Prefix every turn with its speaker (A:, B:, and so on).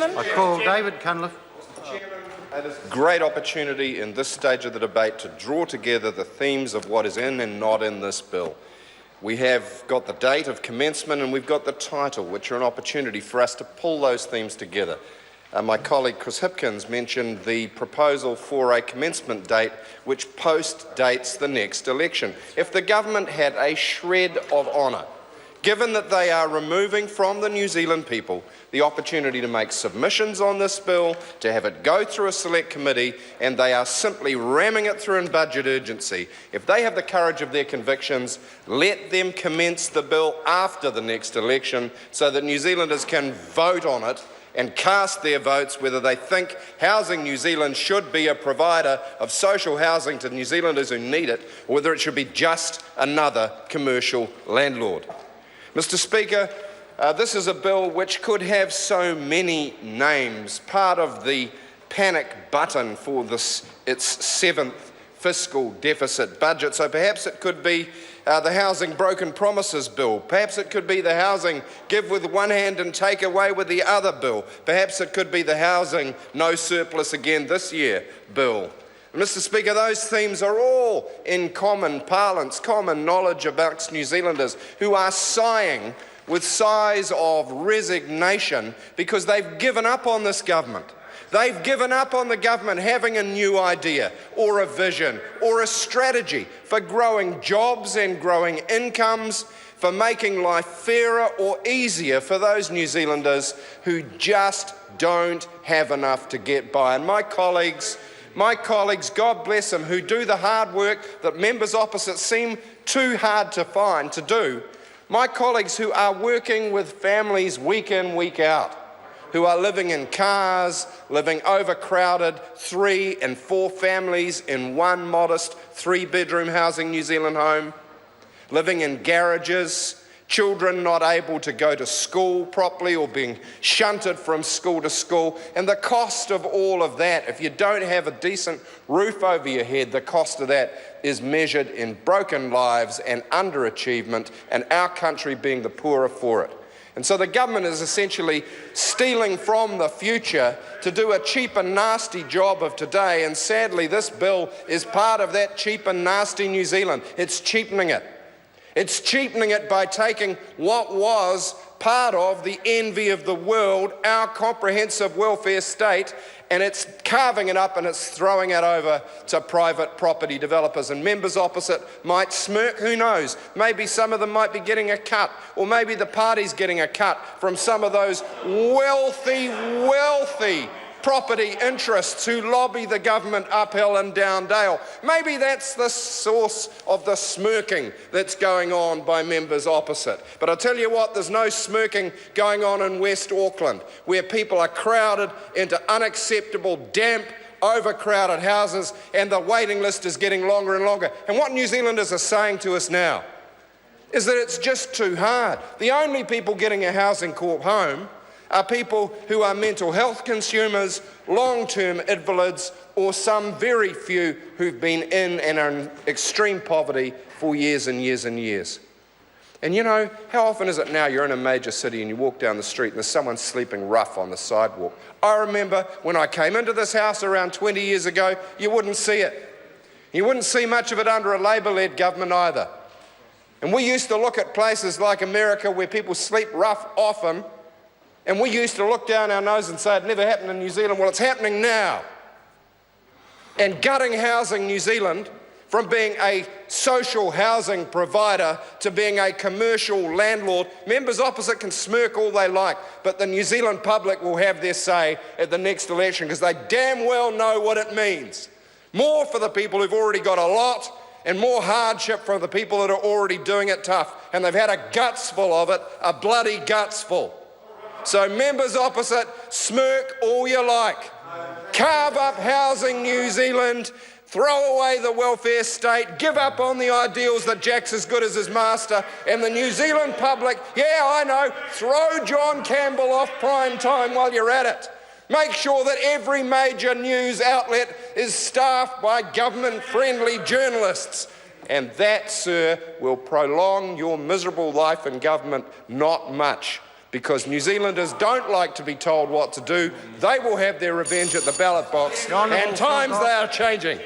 A: Chairman.
B: I call David Cunliffe.
C: It is a great opportunity in this stage of the debate to draw together the themes of what is in and not in this bill. We have got the date of commencement and we've got the title, which are an opportunity for us to pull those themes together. My colleague Chris Hipkins mentioned the proposal for a commencement date which post-dates the next election. If the government had a shred of honour, given that they are removing from the New Zealand people the opportunity to make submissions on this bill, to have it go through a select committee, and they are simply ramming it through in budget urgency, if they have the courage of their convictions, let them commence the bill after the next election so that New Zealanders can vote on it and cast their votes whether they think Housing New Zealand should be a provider of social housing to New Zealanders who need it, or whether it should be just another commercial landlord. Mr. Speaker, this is a bill which could have so many names. Part of the panic button for its seventh fiscal deficit budget. So perhaps it could be the Housing Broken Promises Bill. Perhaps it could be the Housing Give with one hand and take away with the other bill. Perhaps it could be the Housing No Surplus Again This Year bill. Mr. Speaker, those themes are all in common parlance, common knowledge amongst New Zealanders who are sighing with sighs of resignation because they've given up on this government. They've given up on the government having a new idea or a vision or a strategy for growing jobs and growing incomes, for making life fairer or easier for those New Zealanders who just don't have enough to get by. And my colleagues, God bless them, who do the hard work that members opposite seem too hard to find to do, my colleagues who are working with families week in, week out, who are living in cars, living overcrowded 3 and 4 families in one modest 3-bedroom Housing New Zealand home, living in garages, children not able to go to school properly or being shunted from school to school. And the cost of all of that, if you don't have a decent roof over your head, the cost of that is measured in broken lives and underachievement, and our country being the poorer for it. And so the government is essentially stealing from the future to do a cheap and nasty job of today, and sadly this bill is part of that cheap and nasty New Zealand. It's cheapening it. It's cheapening it by taking what was part of the envy of the world, our comprehensive welfare state, and it's carving it up and it's throwing it over to private property developers. And members opposite might smirk, who knows? Maybe some of them might be getting a cut, or maybe the party's getting a cut from some of those wealthy property interests who lobby the government uphill and down dale. Maybe that's the source of the smirking that's going on by members opposite. But I tell you what, there's no smirking going on in West Auckland, where people are crowded into unacceptable, damp, overcrowded houses, and the waiting list is getting longer and longer. And what New Zealanders are saying to us now is that it's just too hard. The only people getting a Housing Corp home are people who are mental health consumers, long-term invalids, or some very few who've been in and are in extreme poverty for years and years and years. And you know, how often is it now you're in a major city and you walk down the street and there's someone sleeping rough on the sidewalk? I remember when I came into this house around 20 years ago, you wouldn't see it. You wouldn't see much of it under a Labour-led government either. And we used to look at places like America where people sleep rough often, and we used to look down our nose and say it never happened in New Zealand. Well, it's happening now. And gutting Housing New Zealand from being a social housing provider to being a commercial landlord, members opposite can smirk all they like, but the New Zealand public will have their say at the next election because they damn well know what it means. More for the people who've already got a lot, and more hardship for the people that are already doing it tough. And they've had a gutsful of it, a bloody gutsful. So members opposite, smirk all you like. Carve up Housing New Zealand, throw away the welfare state, give up on the ideals that Jack's as good as his master, and the New Zealand public, yeah, I know, throw John Campbell off prime time while you're at it. Make sure that every major news outlet is staffed by government-friendly journalists. And that, sir, will prolong your miserable life in government not much. because New Zealanders don't like to be told what to do. They will have their revenge at the ballot box, and times they are changing.